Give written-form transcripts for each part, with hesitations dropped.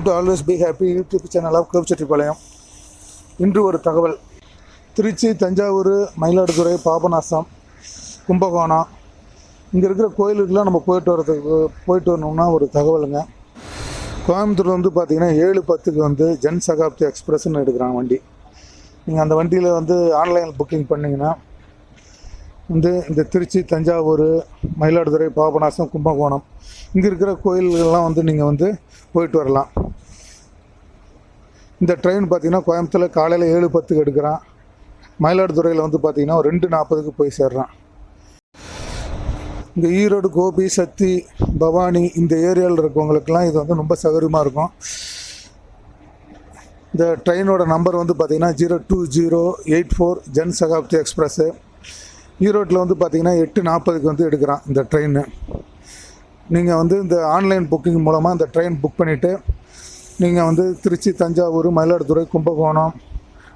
Welcome to always be happy YouTube channel of Gobichettipalayam. இன்று ஒரு தகவல். திருச்சி, தஞ்சாவூர், மயிலாடுதுறை, பாபநாசம், கும்பகோணம் இங்கே இருக்கிற கோயிலுக்கெலாம் நம்ம போயிட்டு வரணும்னா ஒரு தகவலுங்க. கோயம்புத்தூர் வந்து பார்த்திங்கன்னா 7:10க்கு வந்து ஜன்சகாப்தி எக்ஸ்பிரஸ்ன்னு எடுக்கிறாங்க வண்டி. நீங்கள் அந்த வண்டியில் வந்து ஆன்லைனில் புக்கிங் பண்ணிங்கன்னா வந்து இந்த திருச்சி, தஞ்சாவூர், மயிலாடுதுறை, பாபநாசம், கும்பகோணம் இங்கே இருக்கிற கோயில்கள்லாம் வந்து நீங்கள் வந்து போயிட்டு வரலாம். இந்த ட்ரெயின் பார்த்திங்கன்னா கோயம்புத்தூரில் காலையில் 7:10க்கு எடுக்கிறான். மயிலாடுதுறையில் வந்து பார்த்திங்கன்னா 2:40க்கு போய் சேர்றான். இந்த ஈரோடு, கோபி, சத்தி, பவானி இந்த ஏரியாவில் இருக்கவங்களுக்கெல்லாம் இது வந்து ரொம்ப சௌகரியமாக இருக்கும். இந்த ட்ரெயினோட நம்பர் வந்து பார்த்திங்கன்னா 02084 ஜன்சகாப்தி எக்ஸ்பிரஸ்ஸு. ஈரோட்டில் வந்து பார்த்திங்கன்னா 8:40க்கு வந்து எடுக்கிறான் இந்த ட்ரெயின். நீங்கள் வந்து இந்த ஆன்லைன் புக்கிங் மூலமாக இந்த ட்ரெயின் புக் பண்ணிவிட்டு நீங்கள் வந்து திருச்சி, தஞ்சாவூர், மயிலாடுதுறை, கும்பகோணம்,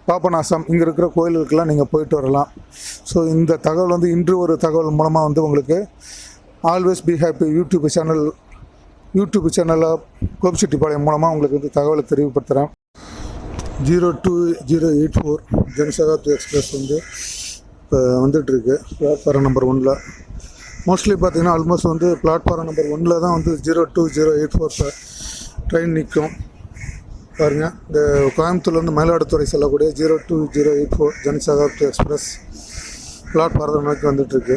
பாபநாசம் இங்கே இருக்கிற கோயிலுக்கெல்லாம் நீங்கள் போயிட்டு வரலாம். ஸோ இந்த தகவல் வந்து இன்று ஒரு தகவல் மூலமாக வந்து உங்களுக்கு ஆல்வேஸ் பி ஹாப்பி யூடியூப் சேனலில் கோபிச்செட்டிப்பாளையம் மூலமாக உங்களுக்கு வந்து தகவலை தெரிவிப்படுத்துகிறேன். 02084 ஜன்சகாப்தி எக்ஸ்பிரஸ் வந்து இப்போ வந்துட்டுருக்கு பிளாட்ஃபாரம் நம்பர் 1. மோஸ்ட்லி பார்த்திங்கன்னா ஆல்மோஸ்ட் வந்து பிளாட்ஃபாரம் நம்பர் 1 தான் வந்து 02084 ட்ரெயின் நிற்கும். பாருங்கள், இந்த கோயம்புத்தூர்லேருந்து மயிலாடுதுறை செல்லக்கூடிய 02084 ஜன்சகாப்தி எக்ஸ்பிரஸ் பிளாட்ஃபாரம் நோக்கி வந்துட்டுருக்கு.